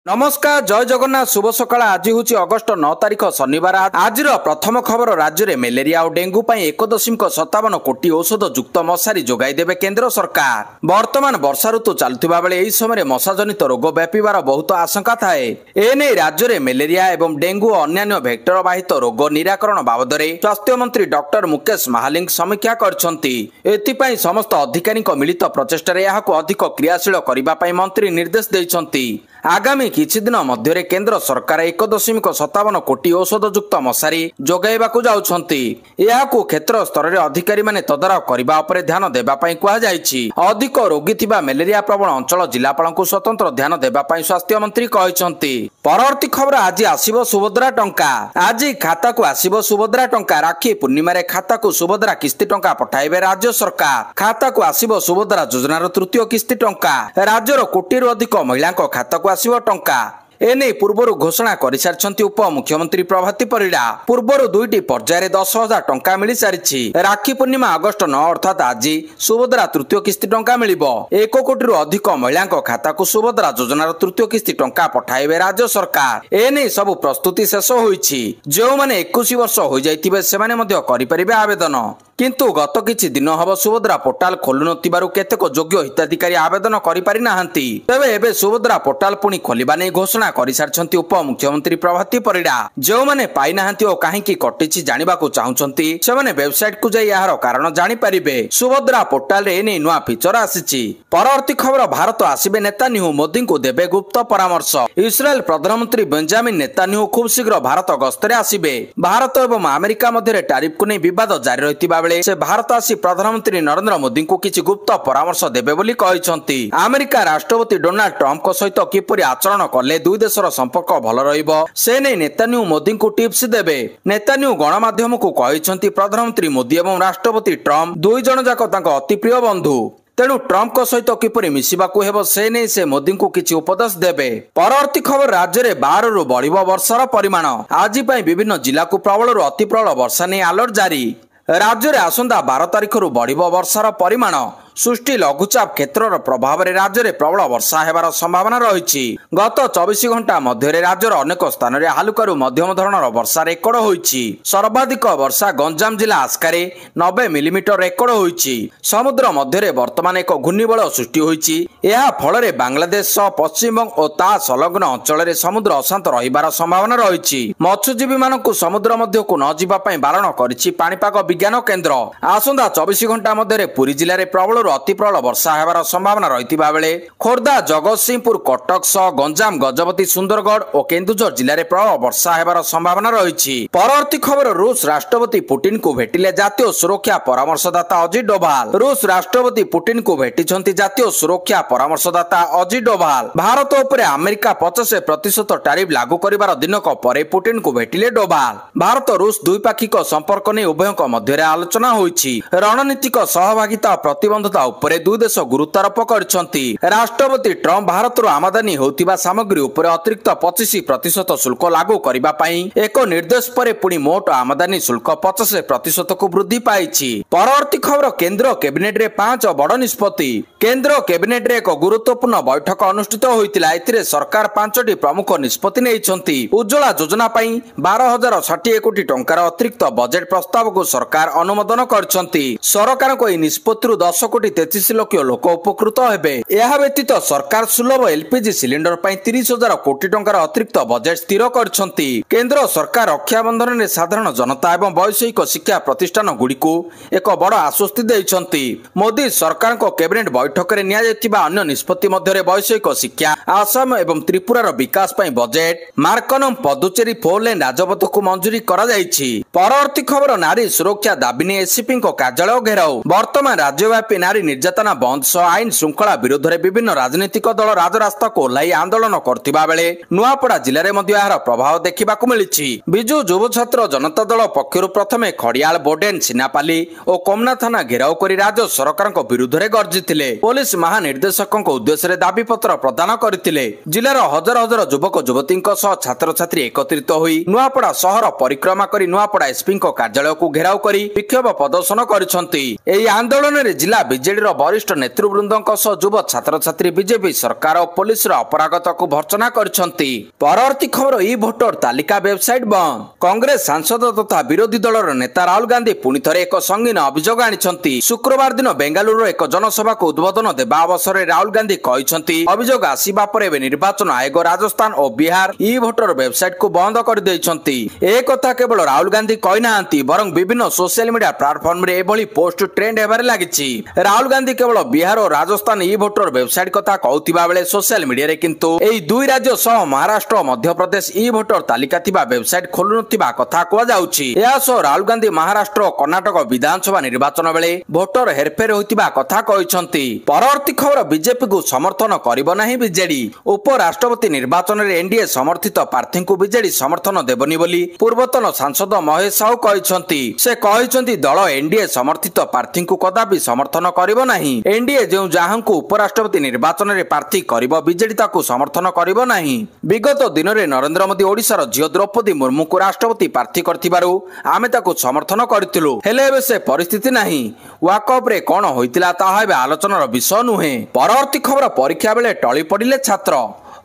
नमस्कार जय जगन्नाथ शुभ सकाळ। आज हूँ अगस्ट 9 तारिख शनिवार। आज प्रथम खबर राज्य में मेलेरिया और डेंगू 1.57 कोटी औषध युक्त मशारी जोगाई देवे केंद्र सरकार। वर्तमान वर्षा ऋतु चलुवा बेले यह समय मशाजनित रोग व्यापार बहुत आशंका थाए। एने राज्य में मेलेरिया एवं डेंगू और अन्य भेक्टर बाहित रोग निराकरण बाबद स्वास्थ्य मंत्री डॉक्टर मुकेश महालिंग समीक्षा कर समस्त अधिकारी मिलित प्रचेष्टा अधिक क्रियाशील करने मंत्री निर्देश देइछन्ति। आगामी किछि दिन मध्य केंद्र सरकार 1.57 कोटी औषध युक्त मशारी जोगाइबाकू जाउछन्ति। एहाकू क्षेत्र स्तर में अधिकारी माने तदारख करबा उपरे ध्यान देबा पई कुहा जायछि। अधिक रोगी थिबा मेलेरिया प्रबल अंचल जिलापालଙ୍କୁ स्वतंत्र ध्यान देबा पई स्वास्थ्य मंत्री कहिसन्ति। परवर्ती खबर आज आसीबो सुभद्रा टंका। आज खाता को आसीबो सुभद्रा टंका। राखी पूर्णिमा रे खाता को सुभद्रा किस्ती टंका पठाइबे राज्य सरकार। खाता को आसीबो सुभद्रा योजनार तृतीय किस्ती टंका। राज्यर कोटी रु अधिक महिला खाता को आसीबो टंका। एने पूर्वर घोषणा कर उप मुख्यमंत्री प्रभाती परिडा। पूर्वर दुईटी पर्यायर 10,000 टंका मिल सारी। राखी पूर्णिमा अगस्ट 9 अर्थात आज सुभद्रा तृतीय किस्ती टंका मिल 1 कोटी रु अधिक महिला खाता को सुभद्रा योजनार तृतीय किस्ती टंका पठाइबे राज्य सरकार। एने सब प्रस्तुति शेष होईछि। जो माने 21 वर्ष हो जाइथिबे सेमाने मध्य करि परिबे आवेदन। किंतु गत किछि दिन हब सुभद्रा पोर्टाल खोलु नथिबारु केतेक योग्य हिताधिकारी आवेदन करि पारि नाहंती। तबे एबे सुभद्रा पोर्टाल पुणी खोलिबा नै घोषणा करि सारछन्ती उप मुख्यमंत्री प्रभाती परिडा। जो माने पाइ नाहंती ओ काहेकि कटिछि जानिबाकू चाहुछन्ती सेमाने वेबसाइट को जाई यार कारण जानि परिबे। सुभद्रा पोर्टाल रे एनै नुवा फीचर आसीछि। परवर्ती खबर भारत आसीबे नेतान्याहू मोदी को देबे गुप्त परामर्श। इस्राएल प्रधानमंत्री बेंजामिन नेतान्याहू खूब शीघ्र भारत गस्तरे आसीबे। भारत एवं अमेरिका मध्य टैरिफ को नै विवाद जारी रहितिबा से भारत आसी प्रधानमंत्री नरेंद्र मोदी को किछि गुप्त परामर्श देबे बोली कहिसन्ति। अमेरिका राष्ट्रपति डोनाल्ड ट्रम्प को सहित किपरि आचरण कले दुई देशर संपर्क भल रहिबो से नै नेतान्याहू मोदी को टिप्स देबे। नेतान्याहू गणमाध्यम को कहिसन्ति प्रधानमंत्री मोदी एवं राष्ट्रपति ट्रम्प दुई जण जाक तांको अति प्रिय बंधु। तेणु ट्रम्प को सहित किपरि मिसिबाकू हेबो से नै से मोदी को किछि उपदेश देबे। परवर्ती खबर राज्य में 12 रु बढ़िबो वर्षार परिमाण। आज पई विभिन्न जिला को प्रबल रु अति प्रबल वर्षा नै अलर्ट जारी। राज्य में आसंता 12 तारिख रु बढ़िबो वर्षार परिमाण। सृष्टि लघुचाप क्षेत्र प्रभाव में राज्य में प्रबल वर्षा हेबार संभावना रही। गत 24 घंटा मध्य राज्यर अनेक स्थान में हालुकारू मध्यम धरणर वर्षा रेकर्ड होईछि। सर्वाधिक वर्षा गंजाम जिला आस्कारे 90 मिलीमीटर रेकर्ड होईछि। समुद्र मध्य वर्तमान एक घूर्णिबलय सृष्टि होईछि। एहा फल रे बांग्लादेश पश्चिमबंग और ता संलग्न अंचल में समुद्र अशांत रहिबार संभावना रही। मत्स्यजीवी मानकु समुद्र मध्य को न जिबा पई बारण करिछि पाणीपाग विज्ञान केन्द्र। आसंता 24 घंटा मध्य पुरी जिले में प्रबल अति प्रबल वर्षा हेबार संभावना रहितिबा बेले खोर्धा जगतसिंहपुर कटक सह गंजाम गजपति सुंदरगढ़ और केन्दुझर जिले में प्रबल वर्षा हेबार संभावना रही। परवर्ती खबर रूस राष्ट्रपति पुतिन को भेटिले जातीय सुरक्षा परामर्शदाता अजित डोभाल। रूस राष्ट्रपति पुतिन को भेटिछन्ति जातीय सुरक्षा परामर्शदाता अजित डोभाल। भारत उपरे अमेरिका 50% टैरिफ लागू करिबार दिनक परे पुतिन को भेटिले डोभाल। भारत रूस द्विपाक्षिक संपर्क नै उभयक मध्य आलोचना होईछि। रणनीतिक सहभागिता प्रतिबंधता उपरे दुई देश गुरुत्वारोप करछन्ति। राष्ट्रपति ट्रम्प भारत आमदानी होतिबा सामग्री उपरे अतिरिक्त 25% शुल्क लागू करिबा पई एक निर्देश परे पुणी मोट आमदानी शुल्क 50% को वृद्धि पाइछि। परवर्ती खबर केंद्र कैबिनेट रे 5 बड़ निष्पत्ति। केंद्र कैबिनेट रे एक गुरुत्वपूर्ण बैठक अनुष्ठित होइतिला। एथिरे सरकार 5टी प्रमुख निष्पत्ति नेइछन्ति। उज्ज्वला योजना पई 12,060 कोटी टंकार अतिरिक्त बजेट प्रस्ताव को सरकार अनुमोदन करछन्ति। सरकार को निष्पत्ति 10 कोटी 33 लाख लोक उपकृत हेबे। यह व्यतीत सरकार सुलभ एलपीजी सिलिंडर पई 30,000 कोटी टंकार अतिरिक्त बजेट स्थिर करछन्ति। केंद्र सरकार रक्षाबंधन में साधारण जनता एवं वैषयिक शिक्षा प्रतिष्ठान गुड़िको एक बड़ आश्वस्ति देइछन्ति। मोदी सरकार को कैबिनेट बैठक में नियाଯାଇଥିବା अन्य निष्पत्ति मध्य वैषयिक शिक्षा, आसाम एवं त्रिपुरार विकास पई बजेट, मार्कनम पदुचेरी 4 लेन राजपथ को मंजूरी करा जायछि। परवर्ती खबर नारी सुरक्षा दाबी ने एसीपी कार्यालय घेराव। वर्तमान राज्यव्यापी नारी निर्यातना बंद सह आईन श्रृंखला विरोध में विभिन्न राजनीतिक दल राजरास्ता को ओह्लाई आंदोलन करथिबा बेले नुआपड़ा जिले में मध्य यार प्रभाव देखा मिली। विजु युव छात्र जनता दल पक्षर प्रथमे खड़ियाल बोडेन सिनापाली और कोमना थाना घेराव कर राज्य सरकार विरुद्ध में गर्जिथिले। पुलिस महानिर्देशक उद्देश्य दाबी पत्र प्रदान करथिले। जिलार हजार हजार युवक युवती छात्र छात्री एकत्रित होई नुआपड़ा शहर परिक्रमा कर नुआपड़ा एसपी कार्यालय को घेराव कर विक्षोभ प्रदर्शन करिसंती। एही आंदोलन में जिला ବିଜେଡିର ବରିଷ୍ଠ ନେତୃବୃନ୍ଦଙ୍କ ସହ ଯୁବ ଛାତ୍ରଛାତ୍ରୀ ବିଜେପି ସରକାର ଓ ପୋଲିସର ଅପରାଗତକୁ ଭର୍ତ୍ସନା କରିଛନ୍ତି। ପରବର୍ତ୍ତୀ ଖବର ଇ ଭୋଟର ତାଲିକା ୱେବସାଇଟ୍ ବନ୍ଦ। କଂଗ୍ରେସ ସାଂସଦ ତଥା ବିରୋଧୀ ଦଳର ନେତା ରାହୁଲ ଗାନ୍ଧୀ ପୁଣି ଥରେ ଏକ ସଙ୍ଗୀନ ଅଭିଯୋଗ ଆଣିଛନ୍ତି। ଶୁକ୍ରବାର ଦିନ ବେଙ୍ଗାଲୁରୁର ଏକ ଜନସଭାକୁ ଉଦ୍ବୋଧନ ଦେବା ଅବସରରେ ରାହୁଲ ଗାନ୍ଧୀ କହିଛନ୍ତି, ଅଭିଯୋଗ ଆସିବା ପରେ ଏବେ ନିର୍ବାଚନ ଆୟୋଗ ରାଜସ୍ଥାନ ଓ ବିହାର ଇ ଭୋଟର ୱେବସାଇଟ୍କୁ ବନ୍ଦ କରିଦେଇଛନ୍ତି। ଏକଥା କେବଳ ରାହୁଲ ଗାନ୍ଧୀ କହିନାହାନ୍ତି, ବରଂ ବିଭିନ୍ନ ସୋସିଆଲ ମିଡିଆ ପ୍ଲାଟଫର୍ମରେ ଏଭଳି ପୋଷ୍ଟ ଟ୍ରେଣ୍ଡ ହେବାରେ ଲାଗିଛି। ରାହୁଲ ଗାନ୍ଧୀ କେବଳ ବିହାର ଓ ରାଜସ୍ଥାନ ଇ ଭୋଟର ୱେବସାଇଟ୍ କଥା କହୁଥିବା ବେଳେ ସୋସିଆଲ ମିଡିଆରେ କିନ୍ତୁ ଏହି ଦୁଇ ରାଜ୍ୟ ସହ ମହାରାଷ୍ଟ୍ର ଓ ମଧ୍ୟପ୍ରଦେଶ ଇ ଭୋଟର ତାଲିକା ଥିବା ୱେବସାଇଟ୍ ଖୋଲୁନଥିବା କଥା କୁହାଯାଉଛି। ଏହା ସହ ରାହୁଲ ଗାନ୍ଧୀ ମହାରାଷ୍ଟ୍ର ଓ କର୍ଣ୍ଣାଟକ ବିଧାନସଭା ନିର୍ବାଚନ ବେଳେ ଭୋଟର ହେରଫେର ହୋଇଥିବା କଥା କହିଛନ୍ତି। ପରବର୍ତ୍ତୀ ଖବର ବିଜେପିକୁ ସମର୍ଥନ କରିବ ନାହିଁ ବିଜେଡି। ଉପରାଷ୍ଟ୍ରପତି ନିର୍ବାଚନରେ ଏନଡିଏ ସମର୍ଥିତ ପ୍ରାର୍ଥୀଙ୍କୁ ବିଜେଡି ସମର୍ଥନ ଦେବନି ବୋଲି ପୂର୍ବତନ ସାଂସଦ ମହେଶ ସାହୁ କହିଛନ୍ତି। ସେ କହିଛନ୍ତି, ଦଳ ଏନଡିଏ ସମର୍ଥିତ ପ୍ରାର୍ଥୀଙ୍କୁ କଦାପି ସମର୍ଥନ କରିବ ନାହିଁ। ଏନଡିଏ ଯେଉଁ ଯାହାଙ୍କୁ ଉପରାଷ୍ଟ୍ରପତି ନିର୍ବାଚନରେ ପ୍ରାର୍ଥୀ କରିବ, ବିଜେଡି ତାକୁ ସମର୍ଥନ କରିବ ନାହିଁ। ବିଗତ ଦିନରେ ନରେନ୍ଦ୍ର ମୋଦି ଓଡ଼ିଶାର ଝିଅ ଦ୍ରୌପଦୀ ମୁର୍ମୁଙ୍କୁ ରାଷ୍ଟ୍ରପତି ପ୍ରାର୍ଥୀ କରିଥିବାରୁ ଆମେ ତାକୁ ସମର୍ଥନ କରିଥିଲୁ, ହେଲେ ଏବେ ସେ ପରିସ୍ଥିତି ନାହିଁ। ୱାକଅପରେ କ'ଣ ହୋଇଥିଲା ତାହା ଏବେ ଆଲୋଚନାର ବିଷୟ ନୁହେଁ। ପରବର୍ତ୍ତୀ ଖବର ପରୀକ୍ଷା ବେଳେ ଟଳି ପଡ଼ିଲେ ଛାତ୍ର।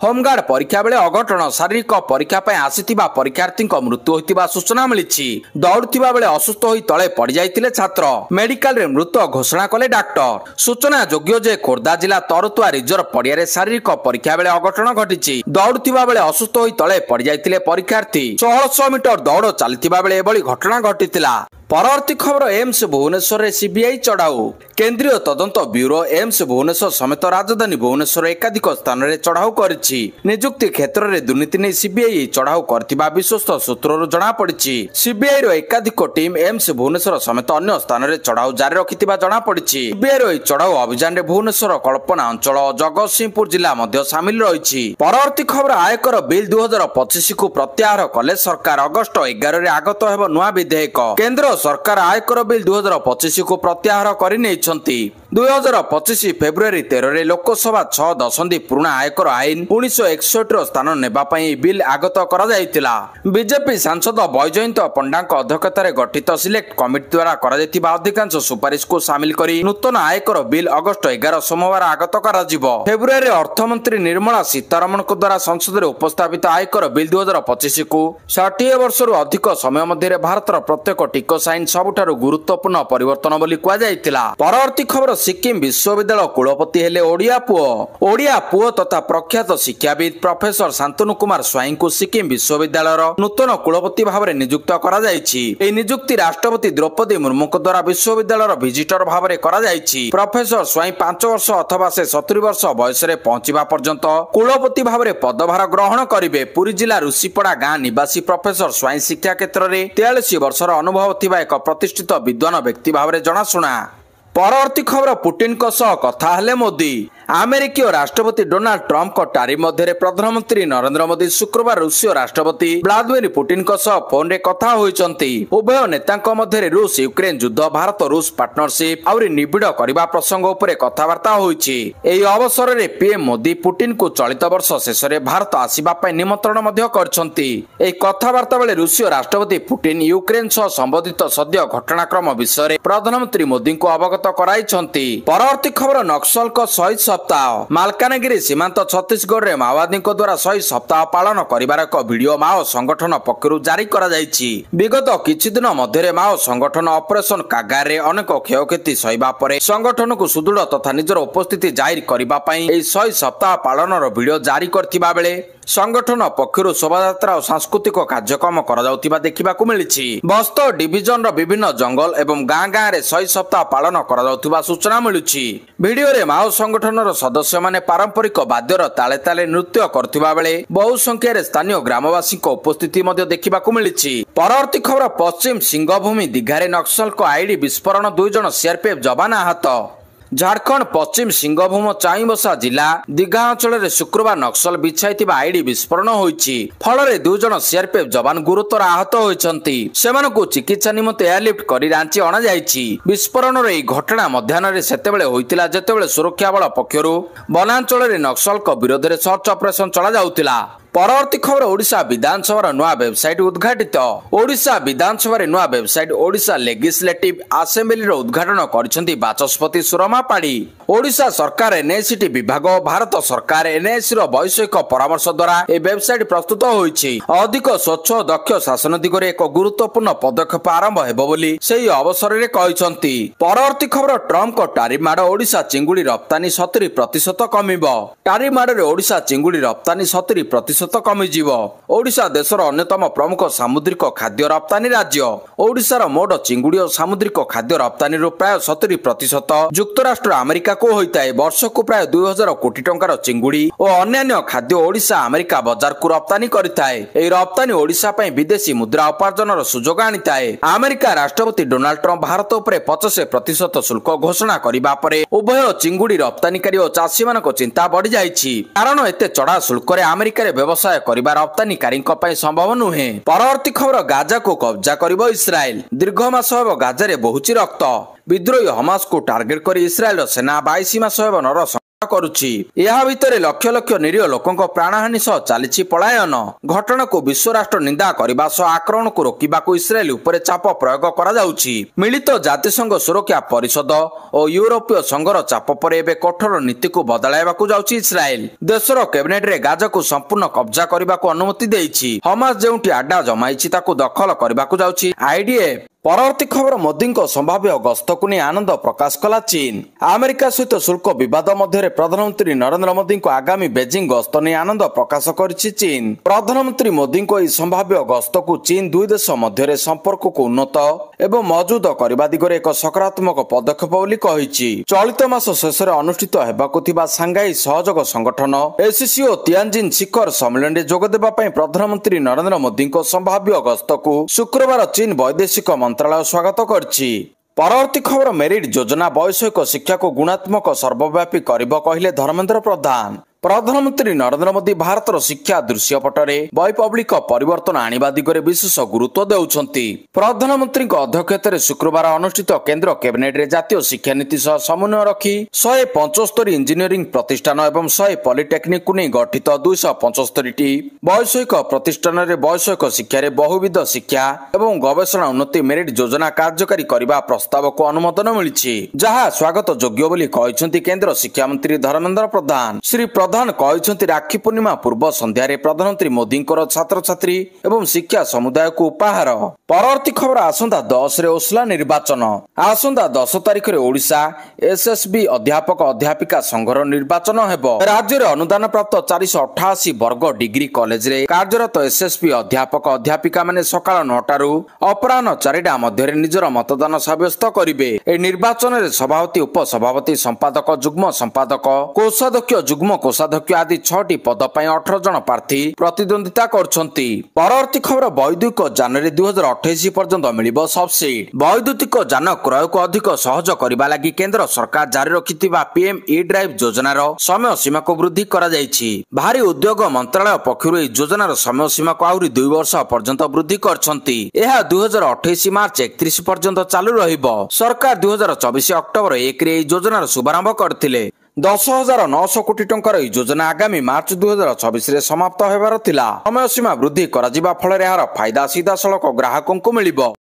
ହୋମଗାର୍ଡ ପରୀକ୍ଷା ବେଳେ ଅଘଟଣ। ଶାରୀରିକ ପରୀକ୍ଷା ପାଇଁ ଆସିଥିବା ପରୀକ୍ଷାର୍ଥୀଙ୍କ ମୃତ୍ୟୁ ହୋଇଥିବା ସୂଚନା ମିଳିଛି। ଦୌଡୁଥିବା ବେଳେ ଅସୁସ୍ଥ ହୋଇ ତଳେ ପଡ଼ିଯାଇଥିଲେ ଛାତ୍ର। ମେଡିକାଲରେ ମୃତ ଘୋଷଣା କଲେ ଡାକ୍ତର। ସୂଚନା ଯୋଗ୍ୟ ଯେ ଖୋର୍ଦ୍ଧା ଜିଲ୍ଲା ତରୁତୁଆ ରିଜର୍ଭ ପଡ଼ିଆରେ ଶାରୀରିକ ପରୀକ୍ଷା ବେଳେ ଅଘଟଣ ଘଟିଛି। ଦୌଡୁଥିବା ବେଳେ ଅସୁସ୍ଥ ହୋଇ ତଳେ ପଡ଼ିଯାଇଥିଲେ ପରୀକ୍ଷାର୍ଥୀ। 1600 ମିଟର ଦୌଡ଼ ଚାଲିଥିବା ବେଳେ ଏଭଳି ଘଟଣା ଘଟିଥିଲା। ପରବର୍ତ୍ତୀ ଖବର ଏମ୍ସ ଭୁବନେଶ୍ୱରରେ ସିବିଆଇ ଚଢ଼ାଉ। କେନ୍ଦ୍ରୀୟ ତଦନ୍ତ ବ୍ୟୁରୋ ଏମ୍ସ ଭୁବନେଶ୍ୱର ସମେତ ରାଜଧାନୀ ଭୁବନେଶ୍ୱର ଏକାଧିକ ସ୍ଥାନରେ ଚଢ଼ାଉ କରିଛି। ନିଯୁକ୍ତି କ୍ଷେତ୍ରରେ ଦୁର୍ନୀତି ନେଇ ସିବିଆଇ ଚଢ଼ାଉ କରିଥିବା ବିଶ୍ୱସ୍ତ ସୂତ୍ରରୁ ଜଣାପଡ଼ିଛି। ସିବିଆଇର ଏକାଧିକ ଟିମ୍ ଏମ୍ସ ଭୁବନେଶ୍ୱର ସମେତ ଅନ୍ୟ ସ୍ଥାନରେ ଚଢ଼ାଉ ଜାରି ରଖିଥିବା ଜଣାପଡ଼ିଛି। ସିବିଆଇର ଏହି ଚଢ଼ାଉ ଅଭିଯାନରେ ଭୁବନେଶ୍ୱର କଳ୍ପନା ଅଞ୍ଚଳ ଓ ଜଗତସିଂହପୁର ଜିଲ୍ଲା ମଧ୍ୟ ସାମିଲ ରହିଛି। ପରବର୍ତ୍ତୀ ଖବର ଆୟକର ବିଲ୍ 2025କୁ ପ୍ରତ୍ୟାହାର କଲେ ସରକାର। ଅଗଷ୍ଟ 11ରେ ଆଗତ ହେବ ନୂଆ ବିଧେୟକ। କେନ୍ଦ୍ର ସରକାର ଆୟକର ବିଲ୍ 2025କୁ ପ୍ରତ୍ୟାହାର କରିନେଇଛନ୍ତି। 2025 ଫେବୃଆରୀ 13ରେ ଲୋକସଭା 6 ଦଶନ୍ଧି ପୁରୁଣା ଆୟକର ଆଇନ 1961ର ସ୍ଥାନ ନେବା ପାଇଁ ଏହି ବିଲ୍ ଆଗତ କରାଯାଇଥିଲା। ବିଜେପି ସାଂସଦ ବୈଜୟନ୍ତ ପଣ୍ଡାଙ୍କ ଅଧ୍ୟକ୍ଷତାରେ ଗଠିତ ସିଲେକ୍ଟ କମିଟି ଦ୍ୱାରା କରାଯାଇଥିବା ଅଧିକାଂଶ ସୁପାରିଶକୁ ସାମିଲ କରି ନୂତନ ଆୟକର ବିଲ୍ ଅଗଷ୍ଟ 11 ସୋମବାର ଆଗତ କରାଯିବ। ଫେବୃଆରୀରେ ଅର୍ଥମନ୍ତ୍ରୀ ନିର୍ମଳା ସୀତାରମଣଙ୍କ ଦ୍ୱାରା ସଂସଦରେ ଉପସ୍ଥାପିତ ଆୟକର ବିଲ୍ 2025କୁ 60 ବର୍ଷରୁ ଅଧିକ ସମୟ ମଧ୍ୟରେ ଭାରତର ପ୍ରତ୍ୟେକ ଟିକସ ଆଇନ ସବୁଠାରୁ ଗୁରୁତ୍ୱପୂର୍ଣ୍ଣ ପରିବର୍ତ୍ତନ ବୋଲି କୁହାଯାଇଥିଲା। ପରବର୍ତ୍ତୀ ଖବର ସିକ୍କିମ ବିଶ୍ୱବିଦ୍ୟାଳୟ କୁଳପତି ହେଲେ ଓଡ଼ିଆ ପୁଅ। ଓଡ଼ିଆ ପୁଅ ତଥା ପ୍ରଖ୍ୟାତ ଶିକ୍ଷାବିତ୍ ପ୍ରଫେସର ଶାନ୍ତନୁ କୁମାର ସ୍ୱାଇଁଙ୍କୁ ସିକ୍କିମ ବିଶ୍ୱବିଦ୍ୟାଳୟର ନୂତନ କୁଳପତି ଭାବରେ ନିଯୁକ୍ତ କରାଯାଇଛି। ଏହି ନିଯୁକ୍ତି ରାଷ୍ଟ୍ରପତି ଦ୍ରୌପଦୀ ମୁର୍ମୁଙ୍କ ଦ୍ୱାରା ବିଶ୍ୱବିଦ୍ୟାଳୟର ଭିଜିଟର ଭାବରେ କରାଯାଇଛି। ପ୍ରଫେସର ସ୍ୱାଇଁ 5 ବର୍ଷ ଅଥବା ସେ 70 ବର୍ଷ ବୟସରେ ପହଞ୍ଚିବା ପର୍ଯ୍ୟନ୍ତ କୁଳପତି ଭାବରେ ପଦଭାର ଗ୍ରହଣ କରିବେ। ପୁରୀ ଜିଲ୍ଲା ଋଷିପଡ଼ା ଗାଁ ନିବାସୀ ପ୍ରଫେସର ସ୍ୱାଇଁ ଶିକ୍ଷା କ୍ଷେତ୍ରରେ 43 ବର୍ଷର ଅନୁଭବ ଥିବା ଏକ ପ୍ରତିଷ୍ଠିତ ବିଦ୍ୱାନ ବ୍ୟକ୍ତି ଭାବରେ ଜଣାଶୁଣା। ପରବର୍ତ୍ତୀ ଖବର ପୁଟିନଙ୍କ ସହ କଥା ହେଲେ ମୋଦି। ଆମେରିକୀୟ ରାଷ୍ଟ୍ରପତି ଡୋନାଲ୍ଡ ଟ୍ରମ୍ପଙ୍କ ଟାରିଫ ମଧ୍ୟରେ ପ୍ରଧାନମନ୍ତ୍ରୀ ନରେନ୍ଦ୍ର ମୋଦି ଶୁକ୍ରବାର ରୁଷୀୟ ରାଷ୍ଟ୍ରପତି ଭ୍ଲାଦିମିର ପୁଟିନଙ୍କ ସହ ଫୋନରେ କଥା ହୋଇଛନ୍ତି। ଉଭୟ ନେତାଙ୍କ ମଧ୍ୟରେ ରୁଷ ୟୁକ୍ରେନ ଯୁଦ୍ଧ, ଭାରତ ରୁଷ ପାର୍ଟନରସିପ୍ ଆହୁରି ନିବିଡ଼ କରିବା ପ୍ରସଙ୍ଗ ଉପରେ କଥାବାର୍ତ୍ତା ହୋଇଛି। ଏହି ଅବସରରେ ପିଏମ୍ ମୋଦି ପୁଟିନଙ୍କୁ ଚଳିତ ବର୍ଷ ଶେଷରେ ଭାରତ ଆସିବା ପାଇଁ ନିମନ୍ତ୍ରଣ ମଧ୍ୟ କରିଛନ୍ତି। ଏହି କଥାବାର୍ତ୍ତା ବେଳେ ରୁଷୀୟ ରାଷ୍ଟ୍ରପତି ପୁଟିନ ୟୁକ୍ରେନ ସହ ସମ୍ବନ୍ଧିତ ସଦ୍ୟ ଘଟଣାକ୍ରମ ବିଷୟରେ ପ୍ରଧାନମନ୍ତ୍ରୀ ମୋଦିଙ୍କୁ ଅବଗତ କରାଇଛନ୍ତି। ପରବର୍ତ୍ତୀ ଖବର ନକ୍ସଲଙ୍କ ଶହୀଦ ସପ୍ତାହ। ମାଲକାନଗିରି ସୀମାନ୍ତ ଛତିଶଗଡ଼ରେ ମାଓବାଦୀଙ୍କ ଦ୍ୱାରା ଶହୀଦ ସପ୍ତାହ ପାଳନ କରିବାର ଏକ ଭିଡିଓ ମାଓ ସଂଗଠନ ପକ୍ଷରୁ ଜାରି କରାଯାଇଛି। ବିଗତ କିଛି ଦିନ ମଧ୍ୟରେ ମାଓ ସଂଗଠନ ଅପରେସନ କାଗାରରେ ଅନେକ କ୍ଷୟକ୍ଷତି ସହିବା ପରେ ସଂଗଠନକୁ ସୁଦୃଢ଼ ତଥା ନିଜର ଉପସ୍ଥିତି ଜାହିର କରିବା ପାଇଁ ଏହି ଶହୀଦ ସପ୍ତାହ ପାଳନର ଭିଡିଓ ଜାରି କରିଥିବା ବେଳେ ସଂଗଠନ ପକ୍ଷରୁ ଶୋଭାଯାତ୍ରା ଓ ସାଂସ୍କୃତିକ କାର୍ଯ୍ୟକ୍ରମ କରାଯାଉଥିବା ଦେଖିବାକୁ ମିଳିଛି। ବସ୍ତ ଡିଭିଜନର ବିଭିନ୍ନ ଜଙ୍ଗଲ ଏବଂ ଗାଁ ଗାଁରେ ଶହୀଦ ସପ୍ତାହ ପାଳନ କରାଯାଉଥିବା ସୂଚନା ମିଳୁଛି। ଭିଡିଓରେ ମାଓ ସଂଗଠନର ସଦସ୍ୟମାନେ ପାରମ୍ପରିକ ବାଦ୍ୟର ତାଳେ ତାଳେ ନୃତ୍ୟ କରୁଥିବା ବେଳେ ବହୁ ସଂଖ୍ୟାରେ ସ୍ଥାନୀୟ ଗ୍ରାମବାସୀଙ୍କ ଉପସ୍ଥିତି ମଧ୍ୟ ଦେଖିବାକୁ ମିଳିଛି। ପରବର୍ତ୍ତୀ ଖବର ପଶ୍ଚିମ ସିଂହଭୂମି ଦିଘାରେ ନକ୍ସଲଙ୍କ ଆଇଡି ବିସ୍ଫୋରଣ, 2 ଜଣ ସିଆରପିଏଫ୍ ଯବାନ ଆହତ। ଝାଡ଼ଖଣ୍ଡ ପଶ୍ଚିମ ସିଂହଭୂମ ଚାଇଁବସା ଜିଲ୍ଲା ଦିଘା ଅଞ୍ଚଳରେ ଶୁକ୍ରବାର ନକ୍ସଲ ବିଛାଇଥିବା ଆଇଡି ବିସ୍ଫୋରଣ ହୋଇଛି। ଫଳରେ 2 ଜଣ ସିଆରପିଏଫ୍ ଯବାନ ଗୁରୁତର ଆହତ ହୋଇଛନ୍ତି। ସେମାନଙ୍କୁ ଚିକିତ୍ସା ନିମନ୍ତେ ଏୟାରଲିଫ୍ଟ କରି ରାଞ୍ଚି ଅଣାଯାଇଛି। ବିସ୍ଫୋରଣର ଏହି ଘଟଣା ମଧ୍ୟାହ୍ନରେ ସେତେବେଳେ ହୋଇଥିଲା ଯେତେବେଳେ ସୁରକ୍ଷା ବଳ ପକ୍ଷରୁ ବନାଞ୍ଚଳରେ ନକ୍ସଲଙ୍କ ବିରୋଧରେ ସର୍ଚ୍ଚ ଅପରେସନ ଚଳାଯାଉଥିଲା। परवर्ती खबर ओडिशा विधानसभा नुआ वेबसाइट उद्घाटित। ओडिशा विधानसभा नुआ वेबसाइट ओडिशा लेजिस्लेटिव असेंबली उद्घाटन करिसेंती बाचस्पति सुरमा पाड़ी। ओडिशा सरकार एनआईसी विभाग और भारत सरकार एनआईसी वैषयिक परामर्श द्वारा ए वेबसाइट प्रस्तुत होईछि। अधिक स्वच्छ और दक्ष शासन दिगरे एक गुरुत्वपूर्ण पदक्षेप आरंभ हेबो बोली सेही अवसर रे कहिसंती। परवर्ती खबर ट्रम्प को टारिफ माड़ ओडिशा चिंगुड़ी रप्तानी 70% कमिबो। टारिफ माड़ रे ओडिशा चिंगुड़ी रप्तानी 70% कमिजिव। ओडिशा देशर अन्यतम प्रमुख सामुद्रिक खाद्य रप्तानी राज्य। ओडिशार मोट चिंगुड़ी और सामुद्रिक खाद्य रप्तानी प्राय 70% युक्तराष्ट्र अमेरिका को होता है। वर्ष को प्राय 2000 कोटी टंकार चिंगुड़ी और अन्य खाद्य ओडिशा अमेरिका बाजार को रप्तानी करिथाए। एही रप्तानी ओडिशा पई विदेशी मुद्रा उपार्जनर सुजोग आनिथाए। अमेरिका राष्ट्रपति डोनाल्ड ट्रम्प भारत उपर 50% शुल्क घोषणा करिबा परे उभय चिंगुड़ी रप्तानीकारी और चाषी मानक चिंता बढ़ी जाइछि। कारण एते चढ़ा शुल्क रे अमेरिका रे व्यवसाय करिबा रप्तानीकारी संभव नुहे। परवर्ती खबर गाजा को कब्जा करिबो इस्राएल। दीर्घ मास हेब गाजा रे बहुची रक्त। विद्रोही हमास को टार्गेट करी इस्राएल सेना 22 मास हेब नर करुछि। यह भितर लक्ष लक्ष निरीह लोकों प्राणहानि सह चली पलायन। घटना को विश्व राष्ट्र निंदा करने सह आक्रमण को रोकने को इस्राएल उपर चाप प्रयोग करा जाउछि। मिलित जातिसंघ सुरक्षा परिषद और यूरोपीय संघर चाप पर एबे कठोर नीति को बदलाइबाकू जाउछि इस्राएल। देशर कैबिनेट रे गाजा को संपूर्ण कब्जा करने को अनुमति देइछि। हमास जेउठी आड्डा जमाइछि ताकू दखल करने जाउछि आईडीएफ। परवर्ती खबर मोदी संभाव्य गस्त को नहीं आनंद प्रकाश कला चीन। अमेरिका सहित शुल्क विवाद मध्य प्रधानमंत्री नरेंद्र मोदी को आगामी बेजिंग गस्त नहीं आनंद प्रकाश करिछि चीन। प्रधानमंत्री मोदी को संभाव्य गस्त को चीन दुई देश मध्य संपर्क को उन्नत एवं मजबूत करने दिगरे एक सकारात्मक पदक्षेप बोली कहिछि। चलित मास शेष अनुष्ठित हेबाकु थिबा सांघाई सहयोग संगठन एससीओ तियानजिन शिखर सम्मेलन रे जोग देबा पई प्रधानमंत्री नरेंद्र मोदी को संभाव्य गस्त को शुक्रवार चीन वैदेशिक मंत्रालय स्वागत करछि। परवर्ती खबर मेरिट योजना वैषयिक शिक्षा को गुणात्मक सर्वव्यापी करिबो कहिले धर्मेंद्र प्रधान। प्रधानमंत्री नरेंद्र मोदी भारतर शिक्षा दृश्यपटरे वैप्लविक परिवर्तन आनिबा दिगरे विशेष गुरुत्व देउछंती। प्रधानमंत्री अध्यक्षतार शुक्रवार अनुष्ठित केंद्र कैबिनेट रे जातीय शिक्षा नीति सह समन्वय रखी 175 इंजीनियरिंग प्रतिष्ठान एवं 100 पॉलिटेक्निक को नहीं गठित 275 वैषयिक प्रतिष्ठान रे वैषयिक शिक्षा रे बहुविध शिक्षा एवं गवेषणा उन्नति मेरिट योजना कार्यकारी करने प्रस्ताव को अनुमोदन मिली, जहाँ स्वागत योग्य बोली कहिसंती केंद्र शिक्षा मंत्री धर्मेंद्र प्रधान। श्री प्रधान कहते राखी पूर्णिमा पूर्व संध्यारे प्रधानमंत्री मोदी छात्र छात्री एवं शिक्षा समुदाय को उपहार। परवर्ती खबर आसंता 10 रे ओसला निर्वाचन। आसंता 10 तारिख रे ओडिशा एसएसबी अध्यापक अध्यापिका संघर निर्वाचन हेबो। राज्य रे अनुदान प्राप्त 488 वर्ग डिग्री कॉलेज रे कार्यरत एसएसबी अध्यापक अध्यापिका माने सकाळ 9 रु अपराह्न 4टा मध्य निजर मतदान साब्यस्त करिवे। ए निर्वाचन रे सभापति उपसभापति संपादक जुग्म संपादक कोषाध्यक्ष जुग्म कोषाध्यक्ष आदि 6टी पद पर 18 जन प्रार्थी प्रतिद्वंदिता करछंती। परवर्ती खबर वैद्युतिक यान रे 2028 पर्यंत मिलिबो सब्सिडी। वैद्युतिक यान क्रय को अधिक सहज करबा लागि केंद्र सरकार जारी रखिथिबा पीएम ई ड्राइव योजनार समय सीमा को वृद्धि करा जायछि। भारी उद्योग मंत्रालय पक्षरु ए योजनार समय सीमा को आहुरी 2 वर्ष पर्यंत वृद्धि करछंती। एहा 2028 मार्च 31 पर्यंत चालू रहिबो। सरकार 2024 अक्टोबर 1 रे योजनार शुभारंभ करथिले। 10,900 कोटी टंकार योजना आगामी मार्च 2024 रे समाप्त हेबार थिला। समय सीमा वृद्धि करा जिबा फଳରେ एहार फायदा सीधा सड़क ग्राहकों को मिलिबो।